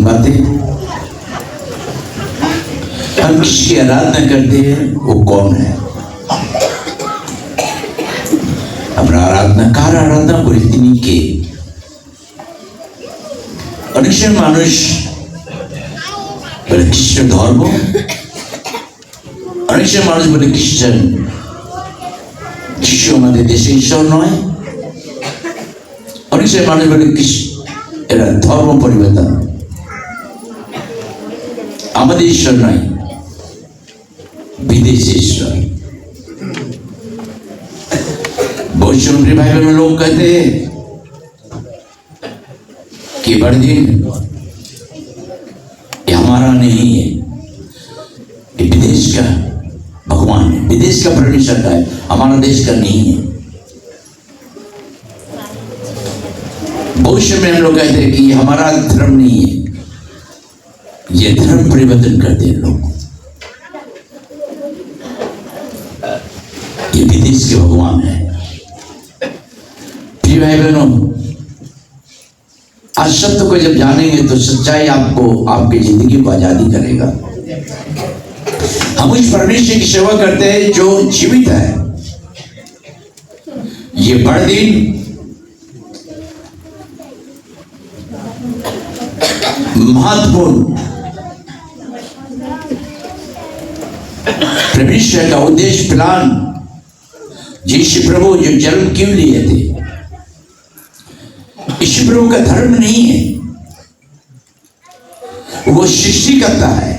बातें। हम किसकी आराधना करते हैं, वो कौन है? আমরা আরাধনা কার আরাধনা করি, তিনি কে? অনেক সময় মানুষ বলে খ্রিস্ট ধর্ম, অনেক সময় মানুষ বলে খ্রিস্টান, যিশু আমাদের দেশে ঈশ্বর নয়। অনেক সময় মানুষ বলে এরা ধর্ম পরিবর্তন, আমাদের ঈশ্বর নয়, विदेशी ईश्वर। वैष्णव भाई बहन लोग कहते हैं कि बड़े दिन ये हमारा नहीं है, ये विदेश का भगवान है, विदेश का परमेश्वर का है, हमारा देश का नहीं है। भविष्य में हम लोग कहते हैं कि ये हमारा धर्म नहीं है, ये धर्म परिवर्तन करते हैं लोग, ये विदेश के भगवान है। प्रिय भाई बहनों, आज सत्य को जब जानेंगे तो सच्चाई आपको आपकी जिंदगी को आजादी करेगा। हम उस परमेश्वर की सेवा करते हैं जो जीवित है। ये बड़े दिन महत्वपूर्ण परमेश्वर का उद्देश्य प्लान, यीशु प्रभु जो जन्म क्यों लिए थे, यीशु प्रभु का धर्म नहीं है, वो सृष्टि करता है,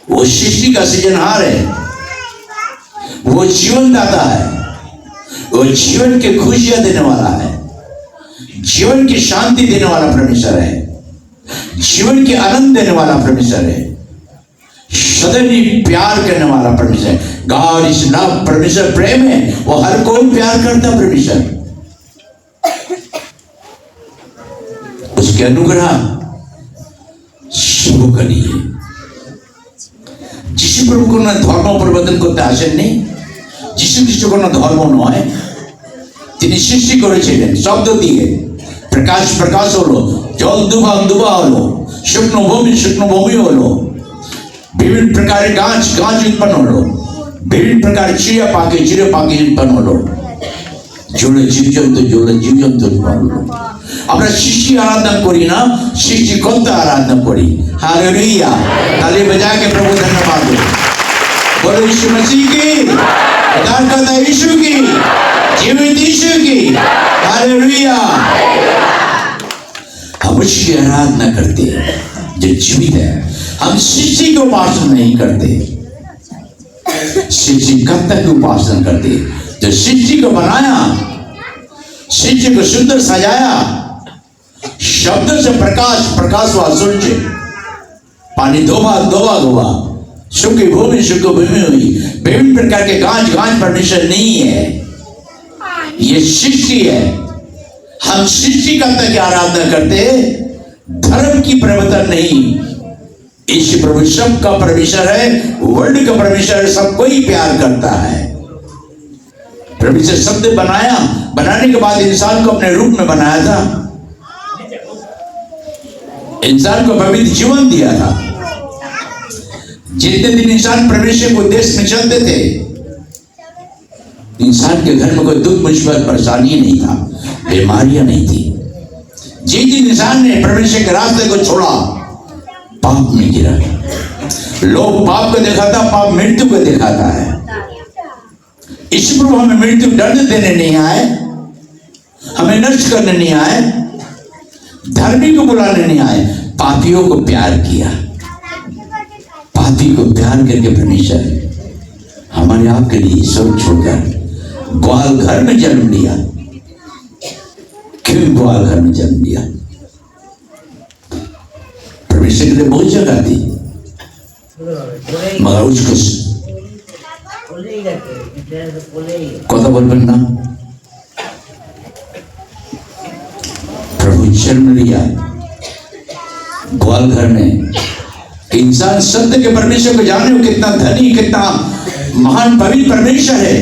वो सृष्टि का सृजनहार है, वो जीवन दाता है, वो जीवन के खुशियां देने वाला है, जीवन की शांति देने वाला परमेश्वर है, जीवन के आनंद देने वाला परमेश्वर है, सदैव प्यार करने वाला परमेश्वर है। गॉड इज लव, परमेश्वर प्रेम है, वो हर कोई प्यार करता परमेश्वर। उसके अनुग्रह सबके लिए। যিশু প্রভু কোন ধর্ম পরিবর্তন করতে আসেননি, যিশু খ্রিস্ট কোন ধর্ম নয়, তিনি সৃষ্টি করেছিলেন শব্দ দিয়ে। প্রকাশ প্রকাশ হলো, জল দুভাগ দুভাগ হলো, শুকনো ভূমি হলো, विभिन्न प्रकार गाछ उत्पन्न हलो, विभिन्न प्रकार चिड़िया पाखी उत्पन्न हलो, জলে জীবজন্তু उत्पन्न हलो। আমরা সৃষ্টি আরাধনা করি না, সৃষ্টিকর্তা আরাধনা করি। हालेलुया, ताली बजा के प्रभु धन्यवाद दो। बोलो यीशु मसीह की, उद्धारकर्ता यीशु की, जीवित यीशु की। हालेलुया। हम उसकी आराधना करते हैं जो जीवित है। हम सृष्टि की उपासना नहीं करते, सृष्टिकर्ता की उपासना करते, जो सृष्टि को बनाया, सृष्टि को सुंदर सजाया, शब्द से प्रकाश हुआ, सूर्य पानी दो भाग हुआ, सूखी भूमि हुई, विभिन्न प्रकार के गांच परमेश्वर नहीं है, ये सृष्टि है। हम सृष्टिकर्ता की आराधना करते, धर्म की परिवर्तन नहीं। यीशु प्रभु सबका परमेश्वर है, वर्ल्ड का परमेश्वर है, सबको ही प्यार करता है। परमेश्वर शब्द बनाने के बाद इंसान को अपने रूप में बनाया था, इंसान को पवित्र जीवन दिया था। जितने दिन इंसान परमेश्वर के उद्देश्य में चलते थे, इंसान के घर में कोई दुख मुसीबत परेशानी नहीं था, बीमारियां नहीं थी। जिस दिन इंसान ने परमेश्वर के रास्ते को छोड़ा, पाप में गिरा। लोग पाप को दिखाता, पाप मृत्यु को दिखाता है। इस प्रभु हमें मृत्यु दंड देने नहीं आए, हमें नष्ट करने नहीं आए, धर्मी को बुलाने नहीं आए, पापियों को प्यार किया। पापी को प्यार करके परमेश्वर हमारे आपके लिए सब छोड़कर ग्वाल घर में जन्म लिया। क्यों ग्वाल घर में जन्म लिया? परमेश्वर के लिए बहुत जगह थी, मगर उसको कथा बोलबेन ना, प्रभु जन्म लिया ग्वाल घर में। इंसान सत्य के परमेश्वर को जाने, कितना धनी, कितना महान पवित्र परमेश्वर है,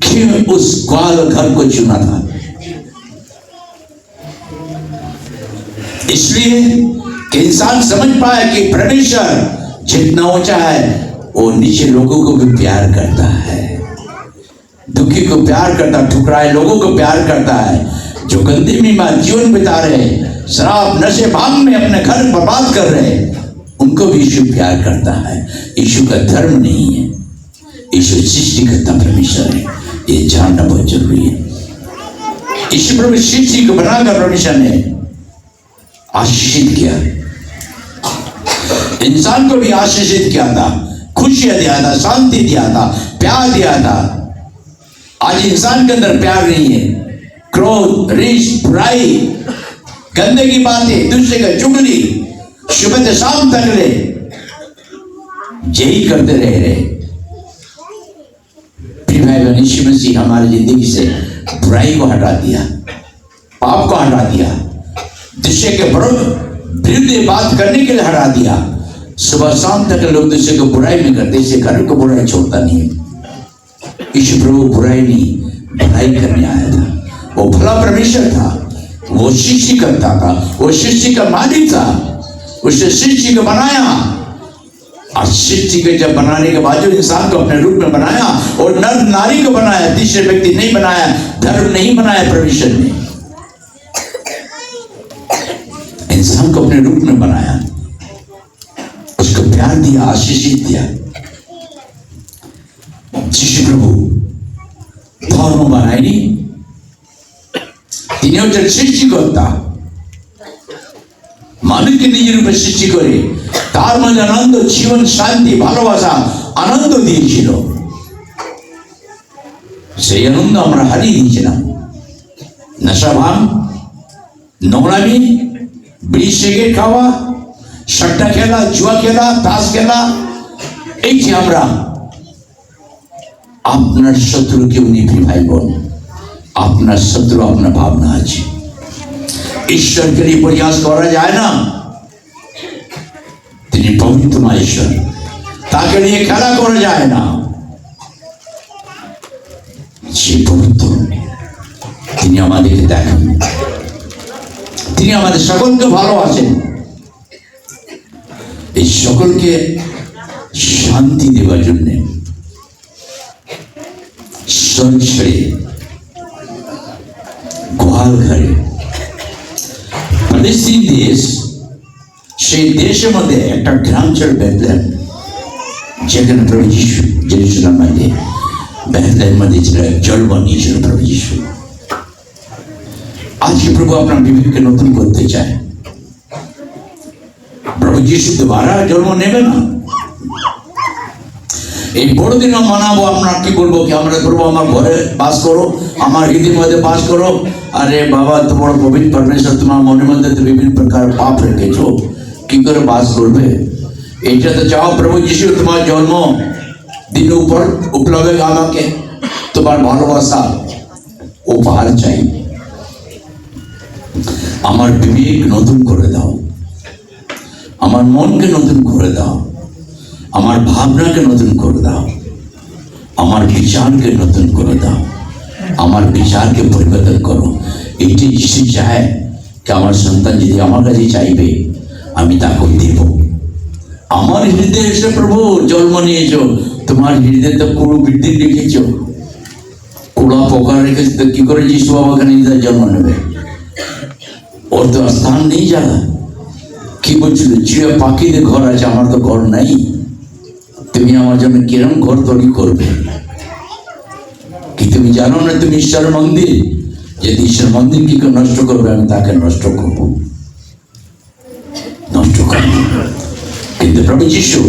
क्यों उस ग्वाल घर को चुना था? इसलिए कि इंसान समझ पाए कि परमेश्वर जितना ऊंचा है वो नीचे लोगों को भी प्यार करता है, दुखी को प्यार करता, ठुकराए लोगों को प्यार करता है, जो गंदगी में जीवन बिता रहे, शराब नशे भांग में अपने घर बर्बाद कर रहे, उनको भी यीशु प्यार करता है। यीशु का धर्म नहीं है, यीशु सृष्टिकर्ता परमेश्वर है, ये जानना बहुत जरूरी है। यीशु प्रभु सृष्टि को बनाकर परमेश्वर ने आशीषित किया, इंसान को भी आशीषित किया था, खुशियां दिया था, शांति दिया था, प्यार दिया था। आज इंसान के अंदर प्यार नहीं है, क्रोध, रीछ, बुराई, गंदे की बातें, दूसरे का चुगली, सुबह से शाम तक ले यही करते रहे। प्रिय भाई बहन, यीशु मसीह हमारी जिंदगी से बुराई को हटा दिया, पाप को हटा दिया, दूसरे के विरुद्ध बात करने के लिए हटा दिया। सुबह शाम तक लोग दूसरे को बुराई में करते, इसे घर को बुराई छोड़ता नहीं। यीशु प्रभु बुराई नहीं, भलाई करने आया था। वो भला परमेश्वर था, वो सृष्टि करता था, वो सृष्टि का मालिक था, उसने सृष्टि को बनाया। और सृष्टि को जब बनाने के बाद इंसान को अपने रूप में बनाया और नर नारी को बनाया, तीसरे व्यक्ति नहीं बनाया, धर्म नहीं बनाया, परमेश्वर ने इंसान को अपने रूप में बनाया, उसको प्यार दिया, आशीषित दिया। यीशु प्रभु धर्म बनायনি, তিনি হচ্ছেন সৃষ্টিকর্তা। মানুষকে নিজের রূপে সৃষ্টি করে তার মধ্যে আনন্দ, জীবন, শান্তি, ভালোবাসা, আনন্দ দিয়েছিল। সেই আনন্দ আমরা হারিয়ে দিয়েছিলাম। নেশা ভাঙ, নোংরামি, বিড়ি সিগারেট খাওয়া, সাট্টা খেলা, জুয়া খেলা, তাস খেলা, এই যে আমরা আপনার শত্রু কেউ নেই ভাই বোন, আপনার শত্রু আপনার ভাবনা আছে। ঈশ্বরকে নিয়ে প্রয়াস করা যায় না, তিনি পবিত্র ঈশ্বর, তাকে নিয়ে খেলা করা যায় না। সে পবিত্র, তিনি আমাদেরকে দেখেন, তিনি আমাদের সকলকে ভালোবাসেন। এই সকলকে শান্তি দেওয়ার জন্য ছেড়ে গোয়াল ঘরে ফিলিস্তিন দেশ, সেই দেশের মধ্যে একটা গ্রাম ছিল বেথলেহেম, যেখানে প্রভু যীশু জেরুজালেম মধ্যে বেথলেহেম মধ্যে ছিল জন্ম নিয়েছিল প্রভু যীশু। আজকে প্রভু আপনার বিবেককে নতুন করতে চায়। প্রভু যীশু दोबारा জন্ম নেবে না। এই বড়দিন মানাবো, আমরা কি বলবো কি আমরা করবো, আমার ঘরে বাস করো, আমার হৃদয়ের মধ্যে বাস করো। আরে বাবা, তোমার পবিত্র পরমেশ্বর তোমার মনের মধ্যে তো বিভিন্ন প্রকার পাপ রেখেছো, কি করে বাস করবে? এটা তো চাও প্রভু যীশু তোমার জন্ম দিন উপর উপলব্ধ আমাকে তোমার ভালোবাসা উপহার চাই। আমার বিবেক নতুন করে দাও, আমার মনকে নতুন করে দাও, আমার ভাবনাকে নতুন করে দাও, আমার বিচারকে নতুন করে দাও, আমার বিচারকে পরিবর্তন করো। এটি যিশু চায় কি আমার সন্তান যদি আমার কাছে চাইবে আমি তাকে দেব। আমার হৃদয়ে এসে প্রভু জন্ম নিয়েছো, তোমার হৃদয়ে তো কুড়ু বৃদ্ধি রেখেছ, কুড়া পোকা রেখেছ, তো কি করে যিশু বাবাকে নিজের জন্ম নেবে? ওর তো স্থান নেই জায়গা। কি বলছিল, চিড়ে পাখিদের ঘর আছে, আমার তো ঘর নাই, তুমি আমার জন্য কিরম ঘর তৈরি করবে? কি তুমি জানো না তুমি ঈশ্বরের মন্দির? যদি ঈশ্বর মন্দির কি করে নষ্ট করবে, আমি তাকে নষ্ট করবো, নষ্ট করব। কিন্তু প্রভু যীশু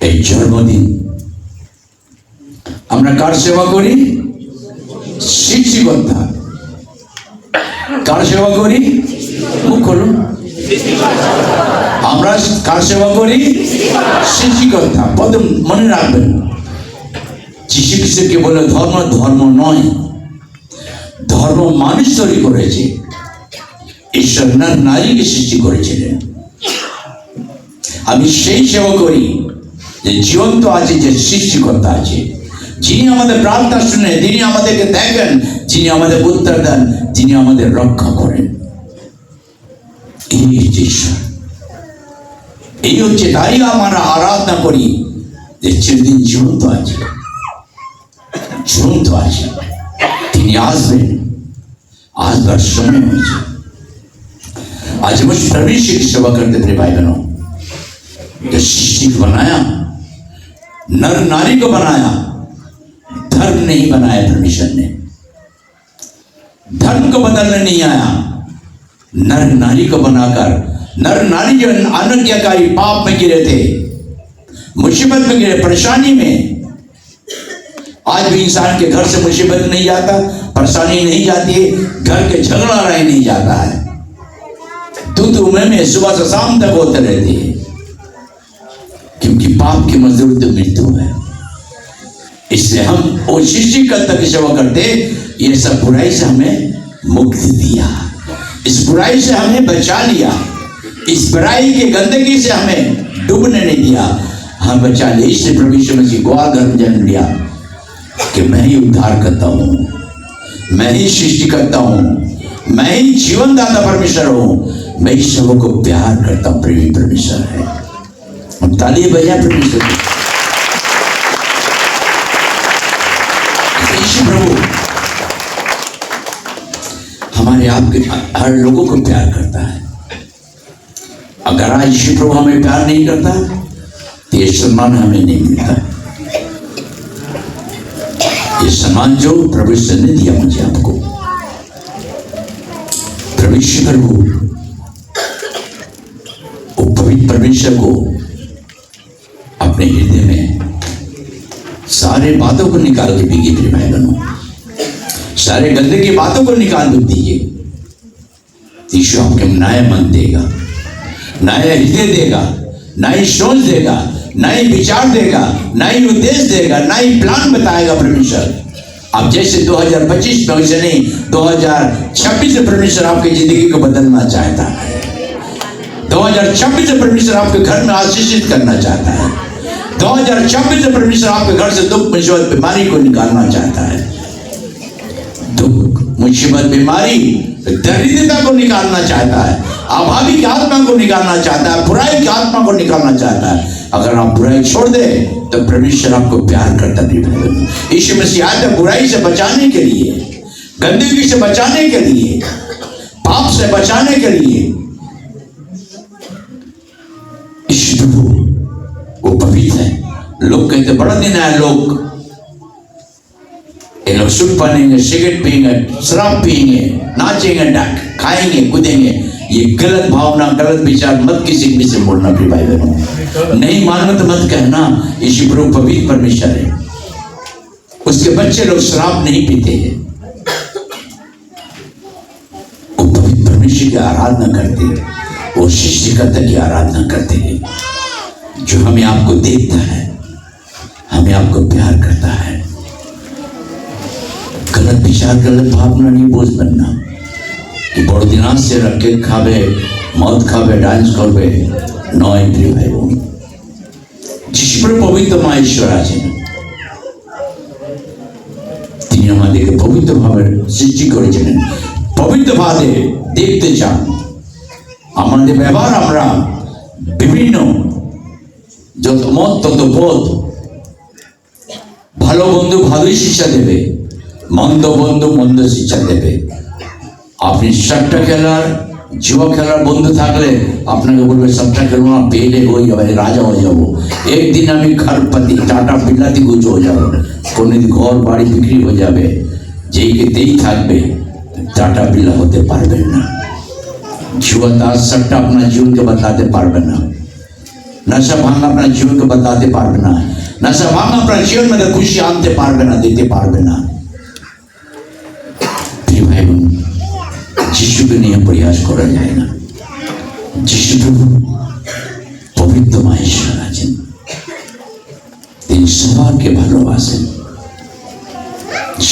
এই জন্মদিন আমরা কার সেবা করি? সৃষ্টিকর্তা। কার সেবা করি? মুখ করুন। আমরা কার সেবা করি? সৃষ্টিকর্তা। প্রথম মনে রাখবেন, যীশু খ্রিস্টকে বলে ধর্ম, ধর্ম নয়, ধর্ম মানুষ তৈরি করেছে। ঈশ্বর নারীকে সৃষ্টি করেছিলেন। আমি সেই সেবা করি যে জীবন্ত আছে, যে সৃষ্টিকর্তা আছে, যিনি আমাদের প্রার্থনা শুনেন, যিনি আমাদেরকে দেখেন, যিনি আমাদের উত্তর দেন, যিনি আমাদের রক্ষা করেন। এই হচ্ছে ঈশ্বর, এই হচ্ছে, তাই আমরা আরাধনা করি যে চিরদিন জীবন্ত আছে, জীবন্ত আছে, তিনি আসবেন, আসবার समय হয়েছে। आज मुझ परमेश्वर की सेवा करते थे भाई बहनों, जो सृष्टि को बनाया, नर नारी को बनाया, धर्म नहीं बनाया परमेश्वर ने, धर्म को बदलने नहीं आया, नर नारी को बनाकर, नर नारी जो अनज्ञाकारी पाप में गिरे थे, मुसीबत में गिरे, परेशानी में, आज भी इंसान के घर से मुसीबत नहीं जाता, परेशानी नहीं जाती है, घर के झगड़ा रहे नहीं जाता है, दूध में सुबह से शाम तक होते रहती है, क्योंकि पाप की मजदूरी तो मृत्यु है। इसलिए हम वो सृष्टिकर्ता की सेवा करते, ये सब बुराई से हमें मुक्ति दिया, इस बुराई से हमें बचा लिया, इस बुराई की गंदगी से हमें डूबने नहीं दिया, हम बचा लिया। इसलिए प्रभु यीशु मसीह ग्वाल घर में जन्म लिया कि मैं ही उद्धार करता हूँ, मैं ही सृष्टि करता हूँ, मैं ही जीवन दाता परमेश्वर हूँ, मैं इस सबों को प्यार करता हूँ, प्रेमी परमेश्वर है। हम ताली बजा परमेश्वर की। यीशु प्रभु हमारे आपके हर लोगों को प्यार करता है। अगर आज यीशु प्रभु हमें प्यार नहीं करता तो ये सम्मान हमें नहीं मिलता। ये सम्मान जो प्रभु ने दिया मुझे आपको, परमेश्वर को, वो पवित्र परमेश्वर को अपने हृदय में सारे बातों को निकाल के पीजिए प्रिय भाई बहनों, सारे गंदे की बातों को निकाल दीजिए। यीशु आपके नया मन देगा, नया हृदय देगा, नई सोच देगा, नई विचार देगा, नई उद्देश्य देगा, नई प्लान बताएगा परमेश्वर। अब जैसे 2025 में वैसे नहीं, 2026 में परमेश्वर आपकी जिंदगी को बदलना चाहता है। 2026 में परमेश्वर आपके घर में आशीषित करना चाहता है। 2026 में परमेश्वर आपके घर से दुख मुसीबत बीमारी को निकालना चाहता है। दुख मुसीबत बीमारी दरिद्रता को निकालना चाहता है, अभावी की आत्मा को निकालना चाहता है, बुराई की आत्मा को निकालना चाहता है। अगर आप बुराई छोड़ दे तो परमेश्वर आपको प्यार करता है। यीशु मसीह आया था बुराई से बचाने के लिए, गंदगी से बचाने के लिए, पाप से बचाने के लिए। यीशु प्रभु वो पवित्र है। लोग कहते बड़ा दिन आया, लोग ये लोग सुन पाएंगे, सिगरेट पिएंगे, शराब पिएंगे, नाचेंगे, खाएंगे, कूदेंगे। ये गलत भावना, गलत विचार मत किसी भी से बोलना प्रिय भाई बहनों, नहीं मानना तो मत कहना। यीशु प्रभु पवित्र परमेश्वर है, उसके बच्चे लोग शराब नहीं पीते हैं, वो पवित्र परमेश्वर की आराधना करते हैं, वो सृष्टिकर्ता की आराधना करते हैं, जो हमें आपको देखता है, हमें आपको प्यार करता है। गलत विचार, गलत भावना नहीं बोझ बनना कि बड़ दिन से रखे खावे, मद खावे, डांस करवे, नय प्रिय भाई বোন। যিশু পবিত্র মা ঈশ্বর আছেন, তিনি আমাদেরকে পবিত্রভাবে সৃষ্টি করেছিলেন, পবিত্রভাবে দেখতে চান। আমাদের ব্যবহার আমরা বিভিন্ন যত মত তত পথ, ভালো বন্ধু ভালোই শিক্ষা দেবে, মন্দ বন্ধু মন্দ শিক্ষা দেবে। আপনি সাতটা খেলার जुआ खेलार बंधु থাকলে আপনাকে বলবে সবটা খেলো না, পেলে হয়ে যাবে, রাজা হয়ে যাবো। একদিন আমি খারপাতি টাটা বিলাতি গুজ হয়ে যাবো, কোনদিন ঘর বাড়ি বিক্রি হয়ে যাবে। যেই থাকবে টাটা বিলা হতে পারবেন না। जुआ ताश सट्टा अपना जीवन के बदलाते पारबे ना, नशा भांग अपना जीवन को बदलाते पारबे ना, नशा भांग अपना जीवन में खुशी आनते पारबे ना, देते पारबे ना। भाई बहन, যিশু কে নিয়ে প্রয়াস করা যায় না। যিশু প্রভু পবিত্র মা ঈশ্বর আছেন, তিনি সবাইকে ভালোবাসেন,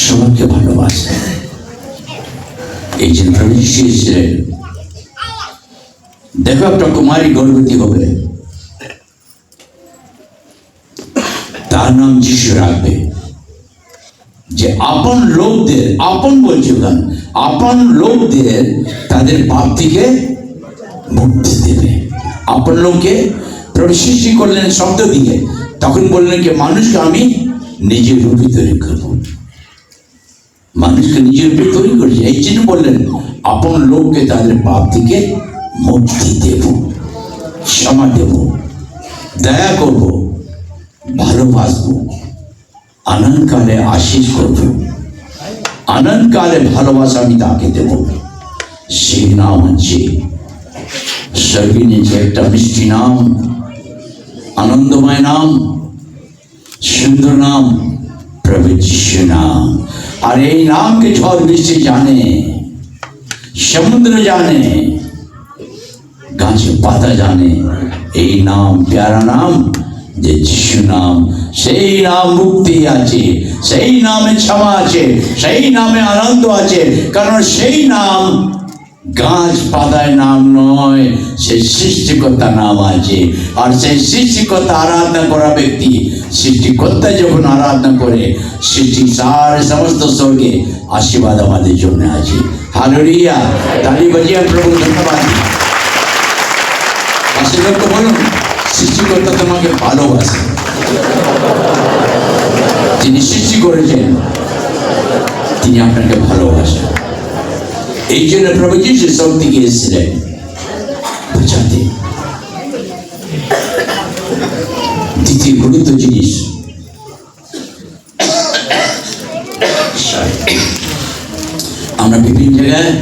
সবাইকে ভালোবাসেন। এই যে প্রভু যিশু এসেছিলেন, দেখো একটা কুমারী গর্ভবতী হবে, তার নাম যিশু রাখবে। যে আপন লোকদের, আপন বলছি ওখানে, আপন লোকদের তাদের পাপ থেকে মুক্তি দেবে। আপন লোককে প্রভু সৃষ্টি করলেন শব্দ দিয়ে, তখন বললেন যে মানুষকে আমি নিজের রূপে তৈরি করবো। মানুষকে নিজের রূপে তৈরি করেছে, এই জন্য বললেন আপন লোককে তাদের পাপ থেকে মুক্তি দেব, ক্ষমা দেব, দয়া করব, ভালোবাসবো, আনন্দকালে আশীষ করব, আনন্দকালে ভালোবাসা আমি তাকে দেব। সেই নাম হচ্ছে সর্বিনীর যে একটা মিষ্টি নাম, আনন্দময় নাম, সুন্দর নাম, প্রভু যিশু নাম। আর এই নামকে ঝড় বৃষ্টি জানে, সমুদ্র জানে, গাছে পাতা জানে। এই নাম প্যারা নাম যে যিশু নাম। সেই নাম মুক্তি আছে, সেই নামে ক্ষমা আছে, সেই নামে আনন্দ আছে। কারণ সেই নাম গাছ পাতায় নাম নয়, সেই সৃষ্টিকর্তা নাম আছে। আর সেই সৃষ্টিকর্তা আরাধনা করা ব্যক্তি, সৃষ্টিকর্তা যখন আরাধনা করে, সৃষ্টি সারে সমস্ত স্বর্গে আশীর্বাদ আমাদের জন্য আছে। হালেলুয়া, তালি বাজিয়ে প্রভু ধন্যবাদ। পাশের লোককে বলুন, সৃষ্টিকর্তা তোমাকে ভালোবাসে। তিনি সৃষ্টি করেছেন, তিনি আপনাকে ভালোবাসেন। এই জন্য প্রভু যিশু সব দিকে এসেছিলেন বোঝাতে। দ্বিতীয় গুরুত্ব জিনিস, আমরা বিভিন্ন জায়গায়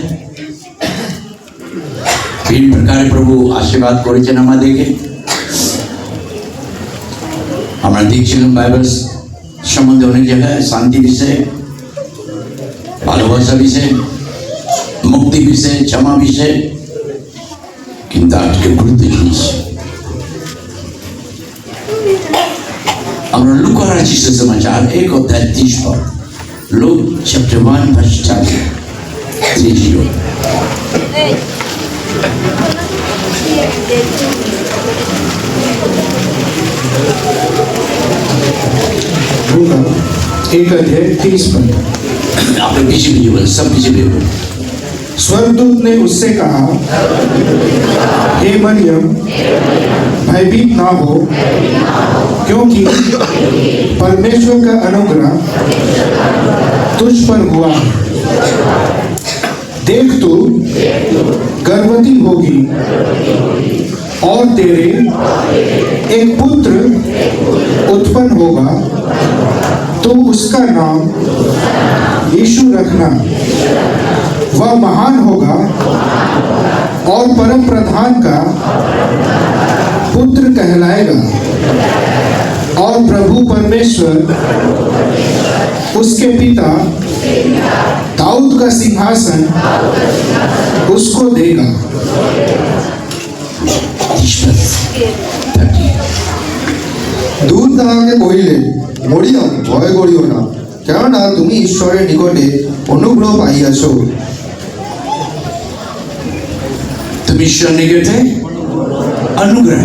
বিভিন্ন প্রকারে প্রভু আশীর্বাদ করেছেন আমাদেরকে। আমরা দেখছিলাম বাইবেল সম্বন্ধে অনেক জায়গায় শান্তি বিষয়ে, ভালোবাসা বিষয়ে, मुक्ति विषय, क्षमा विषय। किंतु आज के गुरुत्व जिनिस আমরা লুকা রাচিত समाचार 1:30 पर लूक chapter 1 verse 30 लूका 1:30 पर आपने पीछे भी बोल, सब पीछे भी बोल। स्वर्गदूत ने उससे कहा, हे मरियम, भयभीत ना हो, क्योंकि परमेश्वर का अनुग्रह तुझ पर हुआ है। देख तू गर्भवती होगी और तेरे एक पुत्र उत्पन्न होगा, तो उसका नाम यीशु रखना। वह महान होगा और परम प्रधान का पुत्र कहलाएगा, और प्रभु परमेश्वर उसके पिता दाऊद का सिंहासन उसको देगा। দূত তাহাকে কহিলে, মরিয়ম, ভয় করিও না, কেননা তুমি ঈশ্বরের নিকটে অনুগ্রহ পাইয়াছ। তুমি ঈশ্বর নিকটে অনুগ্রহ,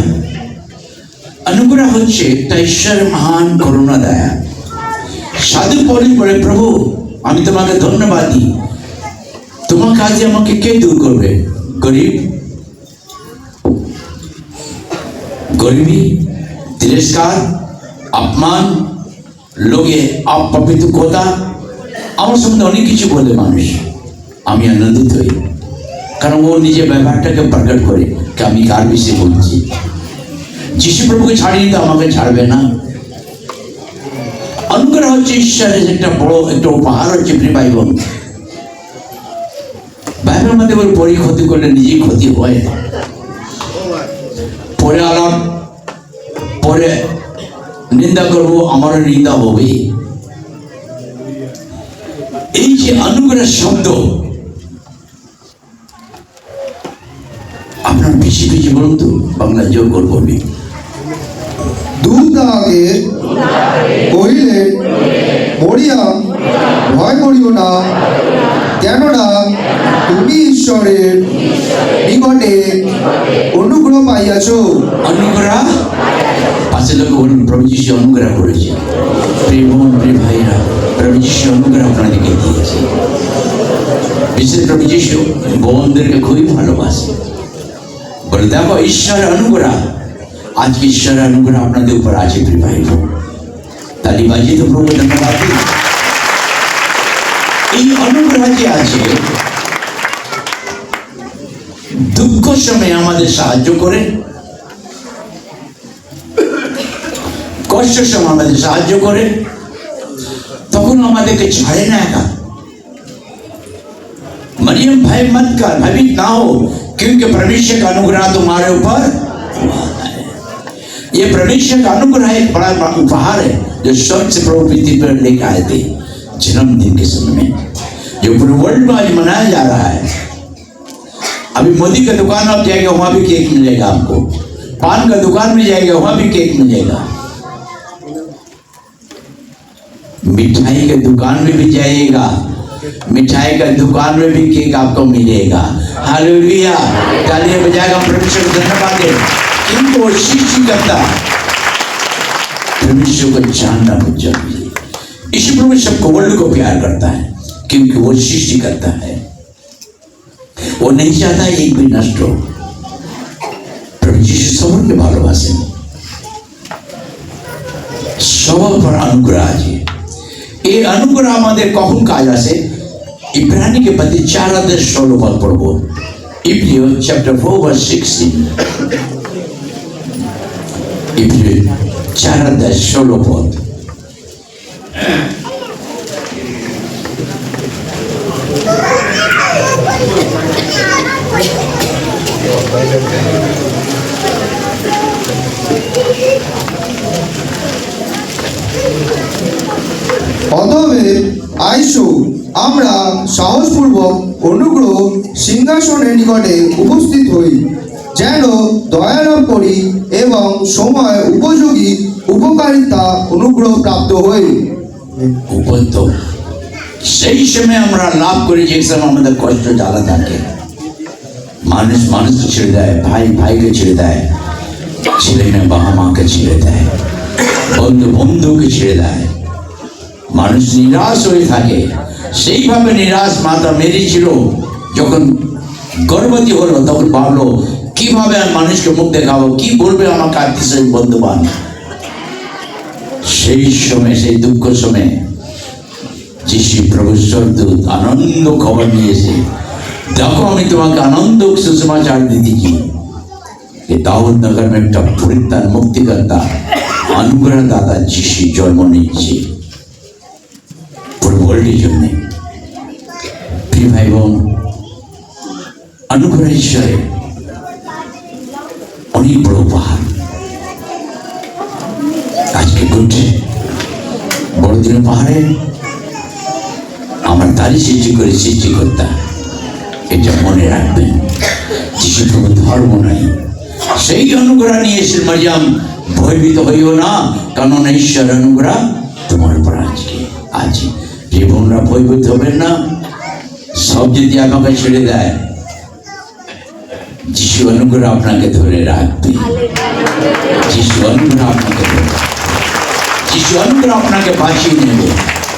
অনুগ্রহ হচ্ছে একটা ঈশ্বরের মহান করুণা দয়া। সাধু পড়ে পড়ে, প্রভু আমি তোমাকে ধন্যবাদ দিই, তোমার কাজে আমাকে কে দূর করবে? গরিব, গরিবী, তিরস্কার, অপমান, লোকে অপবিত্র কথা, আমার সম্বন্ধে অনেক কিছু বলে মানুষ। আমি আনন্দিত হই, কারণ ও নিজের ব্যাপারটাকে প্রকট করে আমি কার বিষয়ে বলছি। যিশু প্রভুকে ছাড়িয়ে তো আমাকে ছাড়বে না। অনুগ্রহ হচ্ছে ঈশ্বরের একটা বড় একটা উপহার হচ্ছে। প্রিয় ভাই বোন, বাইবেলের মধ্যে বলে পরে ক্ষতি করলে নিজেই ক্ষতি হয়, পরে আলাপ, পরে নিন্দা করবো, আমারও নিন্দা হবে। এই যে অনুগ্রহ শব্দ, আপনার বেশি বেশি বলুন তো, বাংলা জোর করে বলবি। দূত তাহাকে কহিলে, মরিয়ম, ভয় করিও না, কেননা তুমি ঈশ্বরের নিকটে অনুগ্রহ পাইয়াছ। অনুগ্রহ, পাশে লোক বলুন, প্রভু যিশু অনুগ্রহ করেছে। প্রিয় বোন, প্রিয় ভাইরা, প্রভু যিশু অনুগ্রহ আপনাদেরকে দিয়েছে। বিশেষ প্রভু যিশু বোনদেরকে খুবই ভালোবাসে। বলে দেখো ঈশ্বরের অনুগ্রহ, আজকে ঈশ্বরের অনুগ্রহ আপনাদের উপর আছে প্রিয় ভাই বোন। তালি বাজিয়ে তো প্রভু ধন্যবাদ দিই। এই অনুগ্রহ যে আছে, দুঃখ সময় আমাদের সাহায্য করে, কষ্টের সময় আমাদের সাহায্য করে, তখন আমাদেরকে ছাড়ে না একা। मरियम भय मत कर, भयभीत ना हो, क्योंकि परमेश्वर का अनुग्रह तुम्हारे ऊपर है। ये परमेश्वर का अनुग्रह एक बड़ा उपहार है जो स्वर्ग से प्रभु पृथ्वी पर लेकर आए थे जन्मदिन के समय में, जो पूरे वर्ल्ड में आज मनाया जा रहा है। अभी मोदी का दुकान आप जाएंगे वहां भी केक मिलेगा आपको, पान का दुकान में जाएगा वहां भी केक मिलेगा, मिठाई के दुकान में भी जाइएगा, मिठाई का दुकान में भी केक आपको मिलेगा। हालेलुया, तालियां बजाएगा परमेश्वर को धन्यवाद दें। किंतु वो सृष्टि करता, परमेश्वर को जानना बहुत जरूरी है। ईश्वर प्रभु सबको वर्ल्ड को प्यार करता है क्योंकि वो सृष्टि करता है, वो नहीं चाहता एक भी नष्ट हो। प्रभु यीशु सबके ভালোবাসে, সবার পর অনুগ্রহ আছে। এই অনুগ্রহ আমাদের কখন কাজ আসে? ইব্রানি के पति 4:16 पद पढ़ो। इब्रियो चैप्टर 4:16, इब्रियो 4:16 पद। অতএব আইসো আমরা সাহসপূর্বক অনুগ্রহ সিংহাসনের নিকটে উপস্থিত হই, যেন দয়া লাভ করি এবং সময় উপযোগী উপকারিতা অনুগ্রহ প্রাপ্ত হই। উপস্থিত সেই সময় আমরা লাভ করি যে সময় আমাদের কষ্ট জ্বালা থাকে। মানুষ মানুষকে ছেড়ে দেয়, ভাই ভাইকে ছেড়ে দেয়, ছেলে মেয়ে বাবা মাকে ছেড়ে দেয়, বন্ধু বন্ধুকে ছেড়ে দেয়, মানুষ নিরাশ হয়ে থাকে। সেইভাবে নিরাশ মাতা মেরি ছিল, যখন গর্ভবতী হলো তখন ভাবলো কিভাবে আমি মানুষকে মুখ দেখাবো, কি বলবে আমাকে আত্মীয় বন্ধু বান্ধব। সেই সময়, সেই দুঃখ সময় যিশু প্রভু স্বর্গদূত আনন্দ খবর নিয়েছে, দেখো আমি তোমাকে আনন্দ সুসমাচার দিতেছি, दाऊद नगर में एक परित्राण मुक्तिकर्ता अनुग्रहदाता যিশু জন্ম নিচ্ছে পুরো ওয়ার্ল্ডের জন্য। প্রিয় ভাই বোন, অনুগ্রহ ঈশ্বরের অনেক বড় উপহার আজকে ঘটছে। বড়দিন পাহাড়ে আমার তারই সৃষ্টি করে সৃষ্টিকর্তা, এটা মনে রাখবেন। যিশু প্রভু ধর্ম নাই, সেই অনুগ্রহ নিয়ে এসে মারিয়াম ভয়ভীত হইও না, কারণ ঈশ্বর অনুগ্রহ তোমার উপর আজকে আছে। যে বোনরা ভয়ভীত হবেন না, সব যদি আমাকে ছেড়ে দেয়, যিশু অনুগ্রহ আপনাকে ধরে রাখবে। যিশু অনুগ্রহ আপনাকে ধরে, যিশু অনুগ্রহ আপনাকে বাঁচিয়ে নেবে,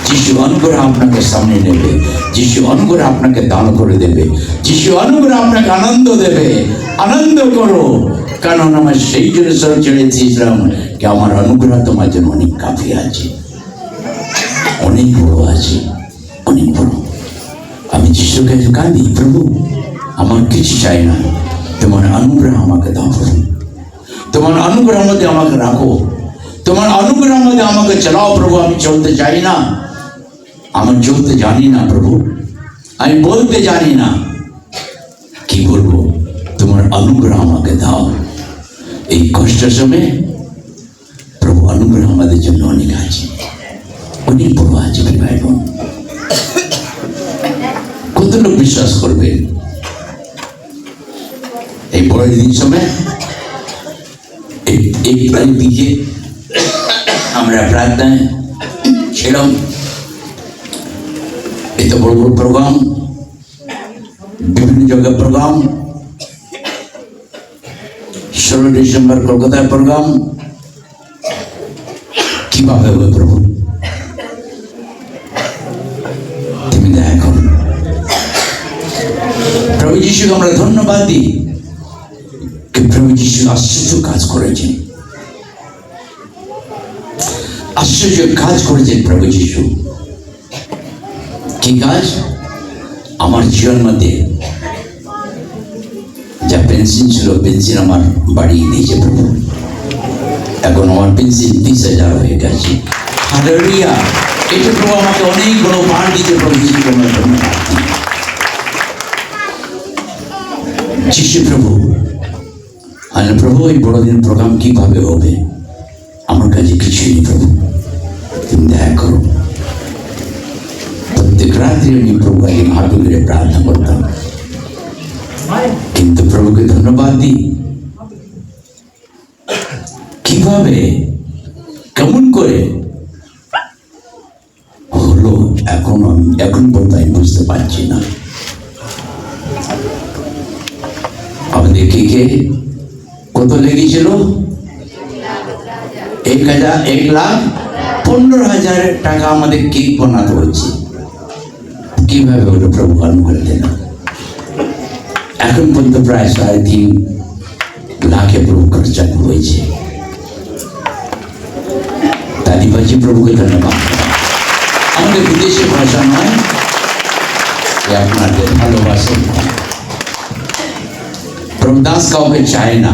যিশু অনুগ্রহ আপনাকে সামনে নেবে, যিশু অনুগ্রহ আপনাকে দান করে দেবে, যিশু অনুগ্রহ আপনাকে আনন্দ দেবে। আনন্দ করো, কারণ আমার সেই জন্য স্বর ছেড়ে দিয়েছিলাম কি আমার অনুগ্রহ তোমার জন্য অনেক কাফি আছে, অনেক বড় আছে, অনেক বড়। আমি যিশুর কাছে কাঁদি, প্রভু আমার কিছু চাই না, তোমার অনুগ্রহ আমাকে দাও প্রভু, তোমার অনুগ্রহ মধ্যে আমাকে রাখো, তোমার অনুগ্রহ মধ্যে আমাকে চালাও প্রভু। আমি চলতে চাই না, আমি চলতে জানি না প্রভু, আমি বলতে জানি না, কি বলবো, তোমার অনুগ্রহ আমাকে দাও। এই কষ্টের সময় প্রভু অনুগ্রহ আমাদের জন্য অনেক আছে, অনেক বড় আছে। ভাই বোন, কত লোক বিশ্বাস করবে এই বড়দিন সময়? এই দিকে আমরা প্রার্থনায় ছিলাম, এত বড় বড় প্রোগ্রাম, বিভিন্ন জায়গায় প্রোগ্রাম, 16 ডিসেম্বর কলকাতায় প্রোগ্রাম, কিভাবে হবে প্রভু তুমি দয়া করো। প্রভু যিশুকে আমরা ধন্যবাদ দিই, कि प्रभु যিশু আশ্চর্য কাজ করেছেন, আশ্চর্য কাজ করেছেন প্রভু যিশু। কি কাজ? আমার জীবন মধ্যে যা পেন্সিল ছিল, পেন্সিল আমার বাড়িয়ে দিয়েছে প্রভু। এখন আমার পেন্সিল 30,000 হয়ে গেছে। হালেলুয়া! এটা প্রভু আমাকে অনেক বড় পার দিতে প্রভু যিশু আমার ধন্যবাদ দিই। যিশু প্রভু, আর প্রভু এই বড়দিন প্রোগ্রাম কিভাবে হবে? আমার কাছে কিছুই নেই প্রভু, তুমি দয়া করো। প্রত্যেক রাত্রে আমি প্রভু হাঁটু ধরে প্রার্থনা করতাম, কিন্তু প্রভুকে ধন্যবাদ দিই। কিভাবে, কেমন করে হলো এখন পর্যন্ত আমি বুঝতে পারছি না। আমাদের কে কত লেগেছিল? 1,15,000 টাকা আমাদের কেক বানাতে হচ্ছে। কিভাবে হলো প্রভু অনুগ্রহ দেন। এখন পর্যন্ত প্রায় 3.5 লাখে প্রভু খরচা হয়েছে। তালিবাজি প্রভুকে ধন্যবাদ। আমাদের বিদেশি ভাষা নয়, আপনাদের ভালোবাসেন। প্রভুদাস কাউকে চায় না,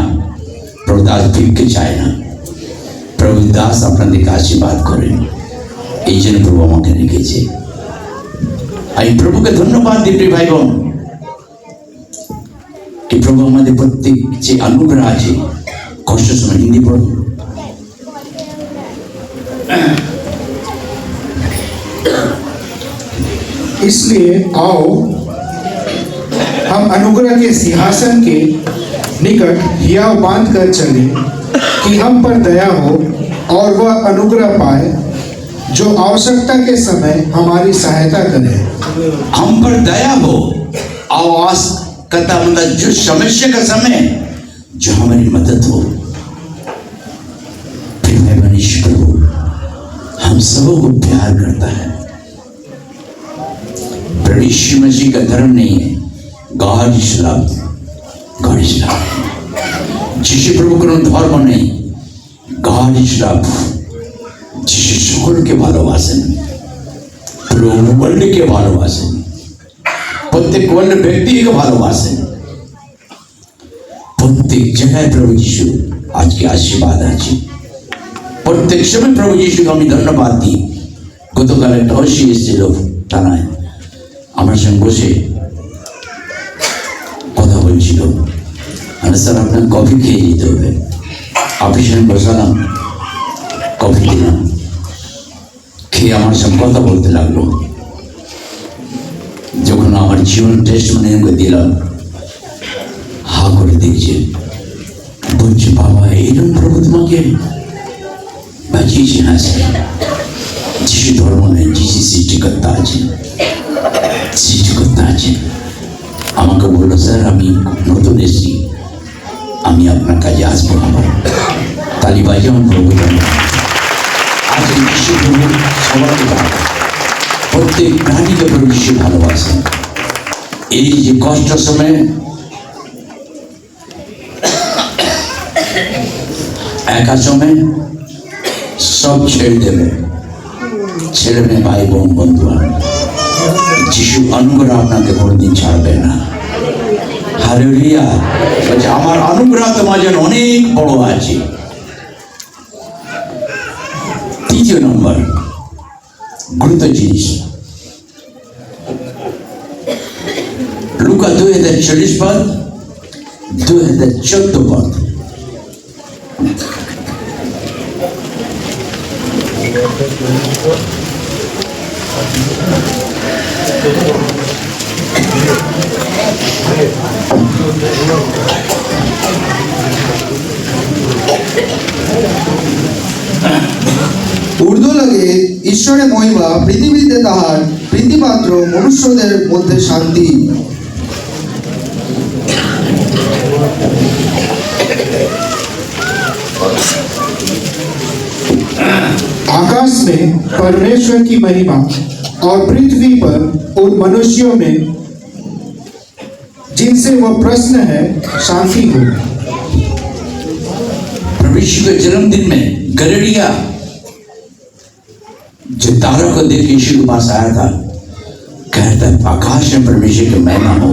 প্রভুদাস ভিক্ষে চায় না। প্রভুদাস আপনাদেরকে আশীর্বাদ করেন, এই জন্য প্রভু আমাকে রেখেছে। আমি প্রভুকে ধন্যবাদ দিই প্রিয় ভাই বোন, कि प्रभु हमारे प्रत्येक যে अनुग्रह আছে। কষ্ট সময় হিন্দি পড়ো। इसलिए आओ हम अनुग्रह के सिंहासन के निकट हियाव बांध कर चले कि हम पर दया हो और वह अनुग्रह पाए जो आवश्यकता के समय हमारी सहायता करे। हम पर दया हो और कहता मतलब जो समस्या का समय जो हमारी मदद हो। फिर मैं मनीष प्रभु हम सबों को प्यार करता है। प्रभु यीशु मसीह का धर्म नहीं है, God is love, God is love. যিশু প্রভু কোনো ধর্ম নেই, গড ইজ লাভ। যিশু সকলকে ভালোবাসেন, প্রভু ওয়ার্ল্ডকে ভালোবাসেন, প্রত্যেক ওয়ার্ল্ড ব্যক্তিকে ভালোবাসেন। প্রত্যেক জায়গায় প্রভু যিশু আজকে আশীর্বাদ আছে। প্রত্যেক সময় প্রভু যিশুকে আমি ধন্যবাদ দিই। গতকাল একটা হসি এসেছিল থানায়, আমার সঙ্গে বসে কথা বলছিল। আমি স্যার আপনার কফি খেয়ে যেতে হবে। অফিসে বসালাম, কফি দিলাম, খেয়ে আমার সঙ্গে কথা বলতে লাগলো। যখন আমার জীবন টেস্ট মানে দিলাম, হা করে দেখছে, বলছে বাবা এইরকম প্রভু তোমাকে বাঁচিয়েছে। হ্যাঁ স্যার, যিশু ধর্ম নেই, যিশু সৃষ্টিকর্তা আছে, সৃষ্টিকর্তা আছে। আমাকে বললো স্যার আমি নতুন এসেছি, আমি আপনার কাজে আসবো আবার। তালিবাজি আমার প্রভু আজ যিশু প্রভু সবাইকে প্রত্যেক প্রাণীকে প্রভু যিশু ভালোবাসেন। এই যে কষ্ট সময় একা সময় সব ছেড়ে দেবে, ছেলে মেয়ে ভাই বোন বন্ধু, যিশু অনুগ্রহ আপনাকে কোনোদিন ছাড়বে না। হালেলুয়া! বলছে আমার অনুগ্রহ তোমার জন্য অনেক বড় আছে। তৃতীয় নম্বর গুরুত্ব জিনিস, লুকা 2040 পদ, 2014 পদ। ঊর্ধ্বলোকে ঈশ্বরের মহিমা, পৃথিবীতে তাহার প্রীতিপাত্র মনুষ্যদের মধ্যে শান্তি। आकाश में परमेश्वर की महिमा और पृथ्वी पर उन मनुष्यों में जिनसे वह प्रसन्न है शांति हो। प्रभु यीशु के जन्मदिन में गलेरिया जो तारा को देख यीशु के पास आया था, कहता है आकाश में परमेश्वर की महिमा हो,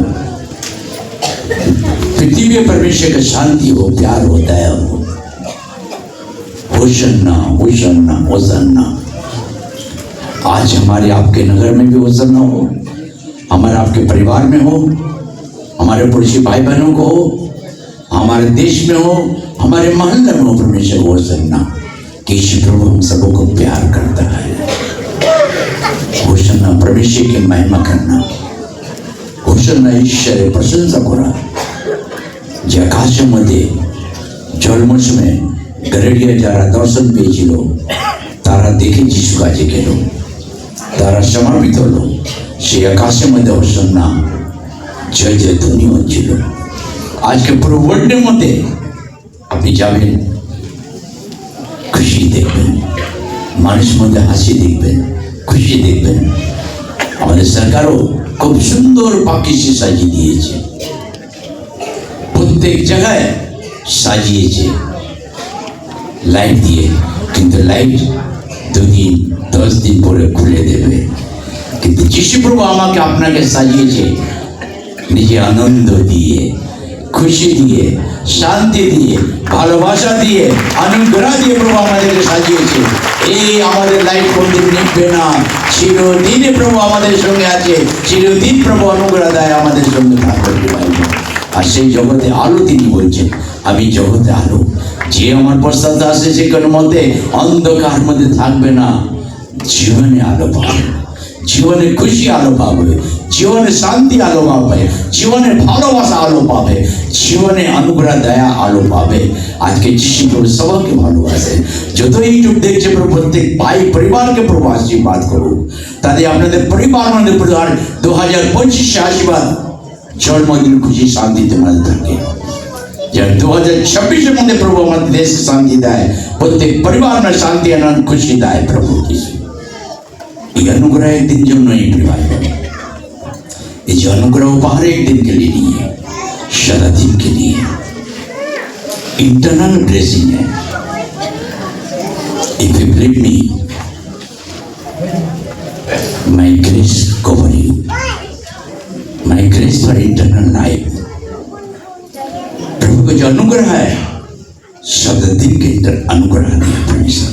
पृथ्वी में परमेश्वर की शांति हो, प्यार हो, दया हो। होशन्ना होशन्ना होशन्ना। आज हमारे आपके नगर में भी होशन्ना हो, हमारे आपके परिवार में हो, हमारे पड़ोसी भाई बहनों को हो, हमारे देश में हो, हमारे मोहल्ले में हो। परमेश्वर होशन्ना कि यीशु प्रभु हम सबों को प्यार करता है। होशन्ना परमेश्वर की महिमा करना, होशन्ना ईश्वर प्रशंसा करा। जे आकाशामध्ये जन्मोत्सवे गलेरिया যারা দর্শন পেয়েছিল তারা দেখে যিশু কাজে গেল, তারা সমর্পিত হলো। সেই আকাশের মধ্যে হোশান্না জয় জয় ধ্বনি হচ্ছিল। আজকে পুরো ওয়ার্ল্ডের মধ্যে আপনি যাবেন, খুশি দেখবেন, মানুষের মধ্যে হাসি দেখবেন, খুশি দেখবেন। আমাদের সরকারও খুব সুন্দর পাখিসে সাজিয়ে দিয়েছে, প্রত্যেক জায়গায় সাজিয়েছে লাইট দিয়ে, কিন্তু লাইট 2 দিন 10 দিন পরে খুলে দেবে। কিন্তু যিশু প্রভু আমাকে আপনাকে সাজিয়েছে নিজে আনন্দ দিয়ে, খুশি দিয়ে, শান্তি দিয়ে, ভালোবাসা দিয়ে, অনুগ্রহ দিয়ে প্রভু আমাদেরকে সাজিয়েছে। এই আমাদের লাইট কোনদিন নিভবে না, চিরদিনে প্রভু আমাদের সঙ্গে আছে, চিরদিন প্রভু অনুগ্রহ দেয় আমাদের সঙ্গে থাকবে। আর সেই জগতে আলো তিনি বলছেন আমি জগতে আলো, যে আমার পশ্চাতে আসে সে কোনো মতে অন্ধকার মধ্যে থাকবে না, জীবনে আলো পাবে, জীবনে খুশি আলো পাবে, জীবনে শান্তি আলো পাবে, জীবনে ভালোবাসা আলো পাবে, জীবনে অনুগ্রহ দয়া আলো পাবে। আজকে যিশু প্রভু সবাইকে ভালোবাসে। যত ইউটিউব দেখছে প্রভু প্রত্যেক ভাই পরিবারকে প্রভু আশীর্বাদ করুন, তাদের আপনাদের পরিবার মধ্যে 2025 আশীর্বাদ জন্মদিন খুশি শান্তি তোমাদের থাকে। जब 2026 মধ্যে প্রভু আমাদের দেশকে শান্তি দেয়, প্রত্যেক পরিবার में শান্তি আনন্দ খুশি দেয় প্রভু যিশু। এই অনুগ্রহ একদিন জন্যই প্রিয়, এই যে অনুগ্রহ উপহার একদিন के लिए नहीं है, सारा दिन के लिए। इंटरनल ड्रेसिंग है। If you believe me, my grace cover you, my grace for eternal life। प्रभु का जो अनुग्रह है शब्द दिन के अंदर अनुग्रह दिया परमेश्वर।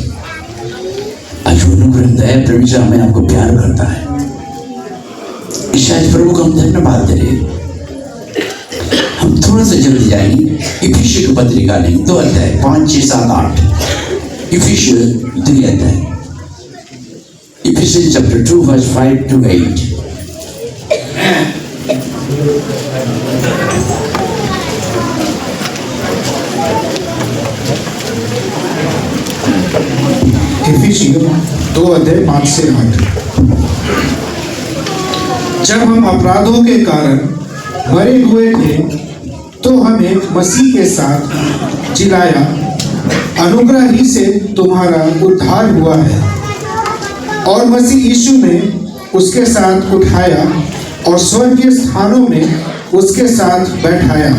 आज अनुग्रह दया परमेश्वर हमें आपको प्यार करता है। इस आज प्रभु को हम धन्यवाद दे रहे। हम थोड़ा सा जल्दी जाएंगे। इफिसियों की पत्रिका लेंगे 2 अध्याय 5, 6, 7, 8। इफिसियों 2 अध्याय, इफिसियंस चैप्टर 2 verse 5 to 8। इफिसियों 2 अध्याय 5 से 8। जब हम अपराधों के कारण मरे हुए थे तो हमें मसीह के साथ जिलाया, अनुग्रह ही से तुम्हारा उद्धार हुआ है, और मसीह यीशु में उसके साथ उठाया और स्वर्गीय स्थानों में उसके साथ बैठाया,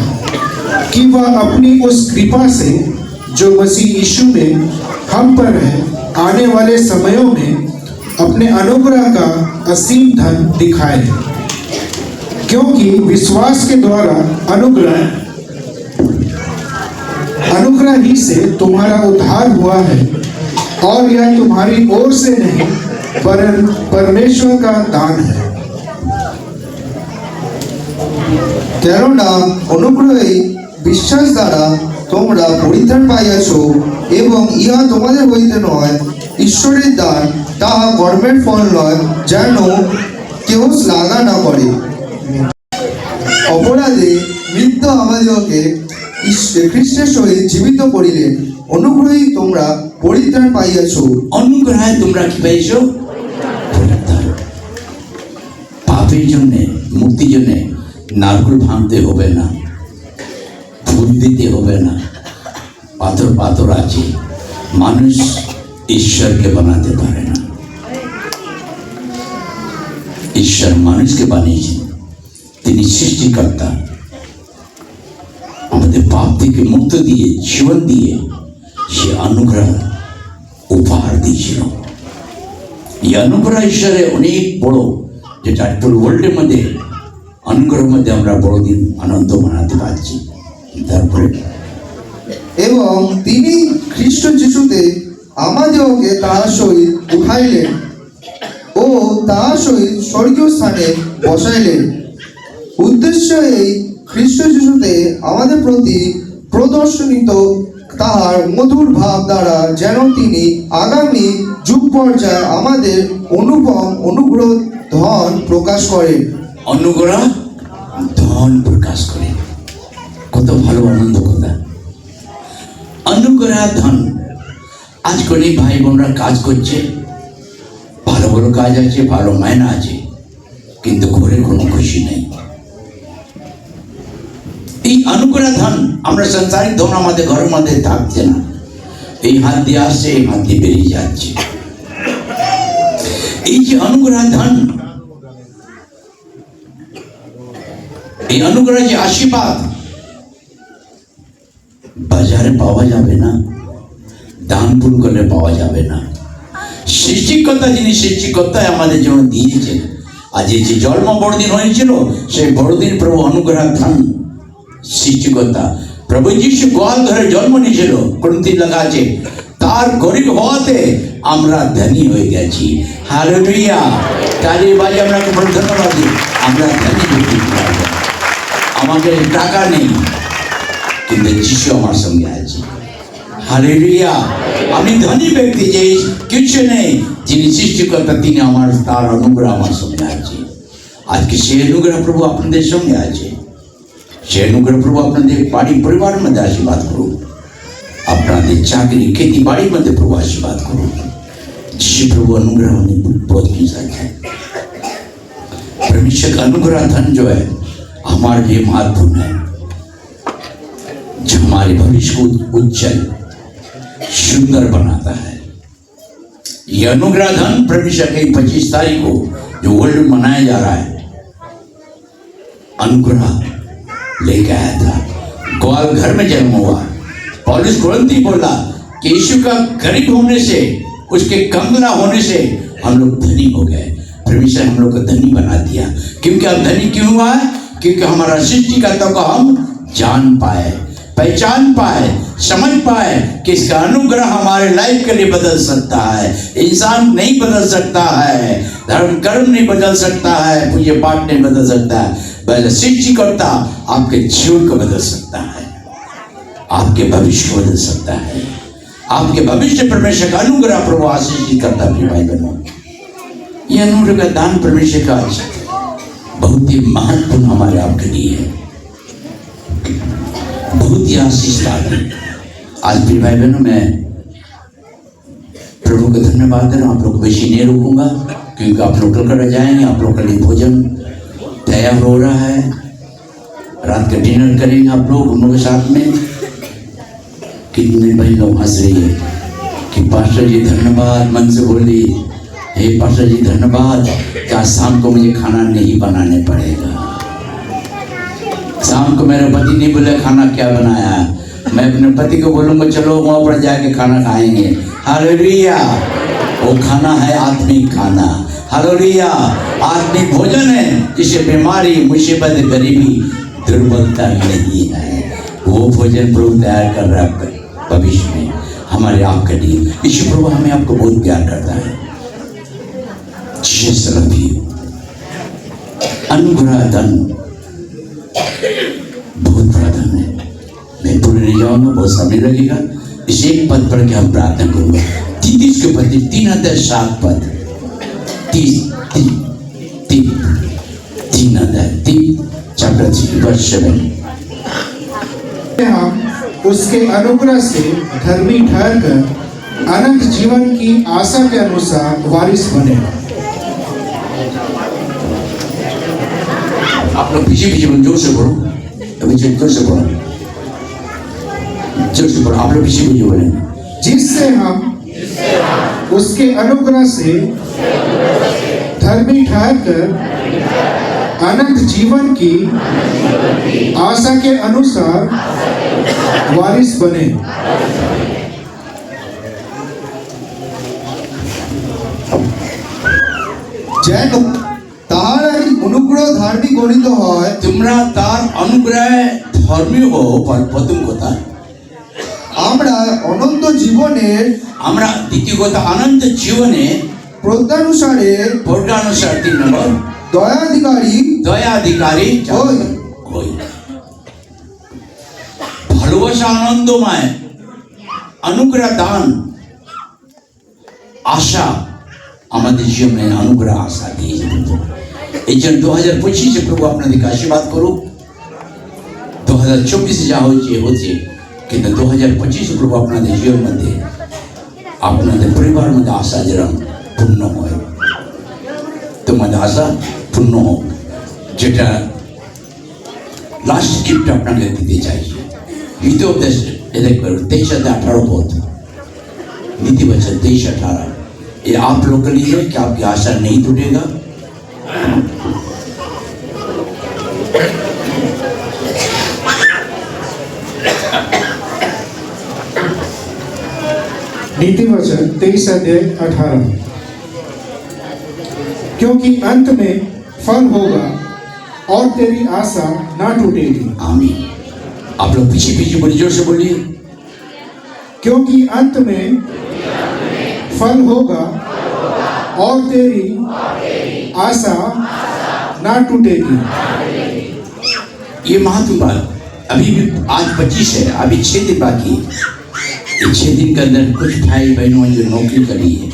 कि वह अपनी उस कृपा से जो मसीह यीशु में हम पर है आने वाले समयों में अपने अनुग्रह का असीम धन दिखाए। क्योंकि विश्वास के द्वारा अनुग्रह ही से तुम्हारा उद्धार हुआ है, और यह तुम्हारी ओर से नहीं वरन परमेश्वर का दान है। কেননা অনুগ্রহে বিশ্বাস দ্বারা তোমরা পরিত্রাণ পাইয়াছ, এবং ইহা তোমাদের হইতে নয়, ঈশ্বরের দান, তাহা কর্মের ফল নয়, যেন কেউ শ্লাঘা না করে। অপরাধে মৃত্যু আমাদিগকে খ্রিস্টের সহিত জীবিত করিলেন, অনুগ্রহে তোমরা পরিত্রাণ পাইয়াছ। অনুগ্রহে তোমরা কি পাইছো? পরিত্রাণ। পাপের জন্য মুক্তির জন্য নারকেল ভাঙতে হবে না, ফুল দিতে হবে না, পাথর পাথর আছে। মানুষ ঈশ্বরকে বানাতে পারে না, ঈশ্বর মানুষকে বানিয়েছেন। তিনি সৃষ্টিকর্তা। আমাদের পাপ থেকে মুক্ত দিয়ে জীবন দিয়ে যে অনুগ্রহ উপহার দিয়েছিল। এই অনুগ্রহ ঈশ্বরে অনেক বড়, যেটা পুরো ওয়ার্ল্ডের মধ্যে অনুগ্রহের মধ্যে আমরা বড়দিন আনন্দ মানাতে পারছি। তারপরে এবং তিনি খ্রিস্ট যিশুতে আমাদেরকে তাহার সহিত উঠাইলেন ও তাহার সহিত স্বর্গীয় স্থানে বসাইলেন। উদ্দেশ্য এই খ্রিস্ট যিশুতে আমাদের প্রতি প্রদর্শনিত তাহার মধুর ভাব দ্বারা যেন তিনি আগামী যুগ পর্যায়ে আমাদের অনুপম অনুগ্রহ ধন প্রকাশ করেন। অনুগ্রহ ধন প্রকাশ করে, কত ভালো আনন্দ কথা। অনুগ্রহ ধন। আজকে অনেক ভাই বোনরা কাজ করছে, ভালো ভালো কাজ আছে, ভালো মায়না আছে, কিন্তু ঘরে কোনো খুশি নেই। এই অনুগ্রহ ধন, আমরা সংসারিক ধন আমাদের ঘরের মধ্যে থাকছে না। এই হাত দিয়ে আসছে, এই হাত দিয়ে বেরিয়ে যাচ্ছে। এই যে অনুগ্রহ ধন, এই অনুগ্রহ যে আশীর্বাদ বাজারে পাওয়া যাবে না, দান পুন করলে পাওয়া যাবে না। সৃষ্টিকর্তা যিনি সৃষ্টিকর্তায় আমাদের জন্য দিয়েছেন, আজ এই যে জন্ম বড়দিন হয়েছিল, সেই বড়দিন প্রভু অনুগ্রহ ধন সৃষ্টিকর্তা প্রভু যিশু গোয়াল ঘরে জন্ম নিয়েছিল, ক্রান্তি লেখা আছে, তার গরিব হওয়াতে আমরা ধনী হয়ে গেছি। হালেলুয়া। তারই বাজে আমরা ধন্যবাদ দিই, আমরা ধনী ব্যক্তি। আমাদের টাকা নেই, কিন্তু যিশু আমার সঙ্গে আছে। হালেলুয়া। আমি ধনী ব্যক্তি, যে কিছু নেই, যিনি সৃষ্টিকর্তা তিনি আমার, তার অনুগ্রহ আমার সঙ্গে আছে। আজকে সেই অনুগ্রহ প্রভু আপনাদের সঙ্গে আছে। সেই অনুগ্রহ প্রভু আপনাদের বাড়ি পরিবারের মধ্যে আশীর্বাদ করুন, আপনাদের চাকরি खेती बाड़ी मध्य प्रभु आशीर्वाद करो। जिस प्रभु अनुग्रह हमें बहुत की है। परमेश्वर का अनुग्रह धन जो है हमारे लिए महत्वपूर्ण है, जो हमारे भविष्य को उज्जवल सुंदर बनाता है। यह अनुग्रह धन परमेश्वर की 25 तारीख को जो वर्ल्ड मनाया जा रहा है, अनुग्रह लेके आया था। ग्वाल घर में जन्म हुआ। पौलुस कुरिन्थी बोला कि यीशु का गरीब होने से, उसके कंगला होने से हम लोग धनी हो गए। परमेश्वर हम लोग को धनी बना दिया। क्योंकि हम धनी क्यों हुआ है? क्योंकि हमारा सृष्टिकर्ता को हम जान पाए, पहचान पाए, समझ पाए कि इसका अनुग्रह हमारे लाइफ के लिए बदल सकता है। इंसान नहीं बदल सकता है, धर्म कर्म नहीं बदल सकता है, पूज्य पाठ नहीं बदल सकता है, बल्कि सृष्टिकर्ता आपके जीवन को बदल सकता है, आपके भविष्य को बदल सकता है। आपके भविष्य परमेश्वर का अनुग्रह प्रभु आशीष करता है। भाई बहनों, यह अनुग्रह का दान परमेश्वर का बहुत ही महत्वपूर्ण हमारे आपके लिए है, बहुत ही आशीष दान है। आज भी भाई बहनों, मैं प्रभु को धन्यवाद दे रहा हूँ। आप लोग को बेशी नहीं रोकूंगा, क्योंकि आप लोग कल कर जाएंगे। आप लोग के लिए भोजन तैयार हो रहा है, रात का डिनर करेंगे आप लोग हम लोग के साथ में। कितने भाई लोग हंस रही है कि पास्टर जी धन्यवाद, मन से बोली, हे पास्टर जी धन्यवाद, क्या शाम को मुझे खाना नहीं बनाने पड़ेगा। शाम को मेरे पति नहीं बोले खाना क्या बनाया, मैं अपने पति को बोलूँगा चलो वहाँ पर जाके खाना खाएंगे। हालेलुया। वो खाना है आत्मिक खाना। हालेलुया। आत्मिक भोजन है जिसे बीमारी, मुसीबत, गरीबी, दुर्बलता नहीं है। वो भोजन प्रभु तैयार कर रहा है भविष्य में हमारे आपके लिए। यीशु प्रभु हमें आपको बहुत प्यार करता है। अनुग्रह धन बहुत बड़ा धन है। मैं पूरे नहीं जाऊंगा, बहुत समय लगेगा। इस एक पद पर क्या हम प्रार्थना करूंगा। 33 के पद, 3:7 पद, 3:3 चैप्टर 3 वर्स 7। हम उसके अनुग्रह से धर्मी ठहरकर अनंत जीवन की आशा के अनुसार वारिस बने। आप लोग पीछे पीछे बोलो, जोर से बोलो, अभी जोर से बोलो, जोर से बोलो। आप लोग पीछे पीछे बोले। जिससे हम उसके अनुग्रह से धर्मी ठहरकर अनंत जीवन की आशा के अनुसार वारिस बने। যেন তাহারাই অনুগ্রহ ধার্মিক গণিত হয়। তোমরা তার অনুগ্রহে ধর্মীয় হও। প্রথম কথা। আমরা অনন্ত জীবনের আমরা দ্বিতীয় কথা, অনন্ত জীবনে প্রজ্ঞানুসারে প্রজ্ঞানুসার 3 নম্বর দয়াধিকারী দয়াধিকারী হই। হই। ভালোবাসা আনন্দময়, অনুগ্রহ দান, আশা আমাদের জীবনে অনুগ্রহ আশা দিয়ে এই জন্য 2025 প্রভু আপনাদেরকে আশীর্বাদ করুক। 2024 যা হচ্ছে কিন্তু 2025 প্রভু আপনাদের জীবনের মধ্যে, আপনাদের পরিবার মধ্যে আশা যেরকম পূর্ণ হয়, তোমাদের আশা পূর্ণ হোক। যেটা লাস্ট গিফট আপনাকে দিতে চাইছি, দ্বিতীয় इलेक्ट करो 23-18 पद, नीति वचन 23-18, ये आप लोग के लिए है कि आपकी आशा नहीं टूटेगा। नीति वचन 23-18, क्योंकि अंत में फल होगा और तेरी आशा ना टूटेगी। आमीन। आप लोग पीछे पीछे बड़ी जोर से बोलिए। क्योंकि अंत में फल होगा और तेरी आशा ना टूटेगी। ये महत्वपूर्ण बात। अभी भी आज 25 है, अभी 6 दिन बाकी है। ये 6 दिन के अंदर कुछ भाई बहनों जो नौकरी करी है,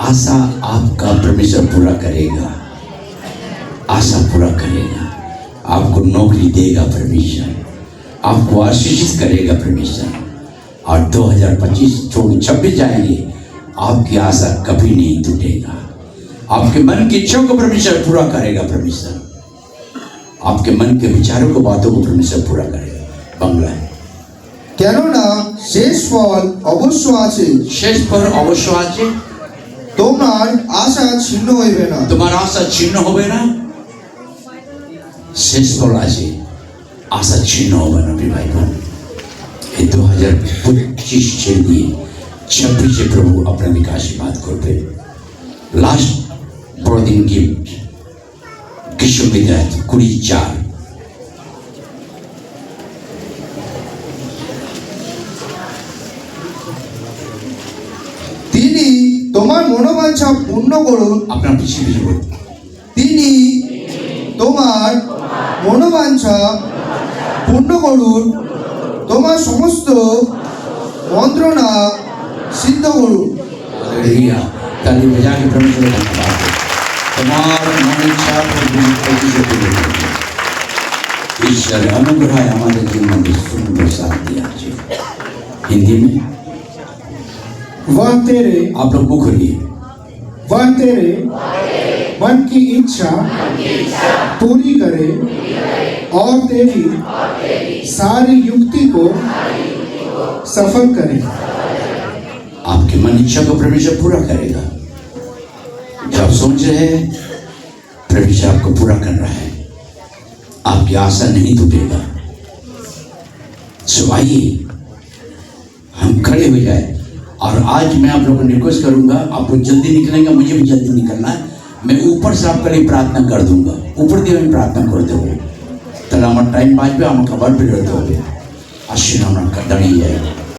आशा आपका परमेश्वर पूरा करेगा। आशा पूरा करेगा, आपको नौकरी देगा परमेश्वर, आपको आशीषित करेगा परमेश्वर। और 2025 छोड़ 26 जाएंगे, आपकी आशा कभी नहीं टूटेगा। आपके मन की इच्छाओं को परमेश्वर पूरा करेगा। परमेश्वर आपके मन के विचारों को, बातों को परमेश्वर पूरा करेगा। बांग्ला है। কেননা শেষ ফল অবশ্য আছে, शेष पर अवश्य আছে। তোমার আশা ছিন্ন হইবে না। তোমার আশা ছিন্ন হবে না। শেষ ফল আছে, আশা ছিন্ন হবে না। ভাই বোন, এই 2025 ছেড়ে দিয়ে 26 প্রভু আপনাদেরকে আশীর্বাদ করবে। লাস্ট বড়দিন গিফট গ্রীষ্ম বিদায় 24। তিনি তোমার মনোবাঞ্ছা পূর্ণ করুন। আপনার পিছিয়ে পিছিয়ে বলুন। তিনি তোমার মনোবাঞ্ছা পূর্ণ করুন, তোমার সমস্ত মন্ত্রণা সিদ্ধ করুন। हालेलुया। ताली बजा के परमेश्वर को धन्यवाद दो। तुम्हारा मन इच्छा ईश्वर अनुग्रह हमारे जीवन में सुंदर साथ दिया। हिंदी में वह तेरे आप लोग मुख खोलिए। वह तेरे मन की इच्छा पूरी करे और तेरी सारी युक्ति को सफल करे। आपकी मन इच्छा को परमेश्वर पूरा करेगा। जो आप सोच रहे हैं परमेश्वर आपको पूरा कर रहा है। आपकी आशा नहीं टूटेगा। सो आइए हम खड़े हो जाए। और आज मैं आप लोगों को रिक्वेस्ट करूंगा, आप लोग जल्दी निकलेंगे, मुझे भी जल्दी निकलना है। मैं ऊपर से आपके लिए प्रार्थना कर दूंगा। ऊपर দিয়ে আমি প্রার্থনা করতে হবে, তাহলে আমার টাইম বাঁচবে, আমার খাবার বেরোতে হবে। আসুন আমরা দাঁড়িয়ে যাই।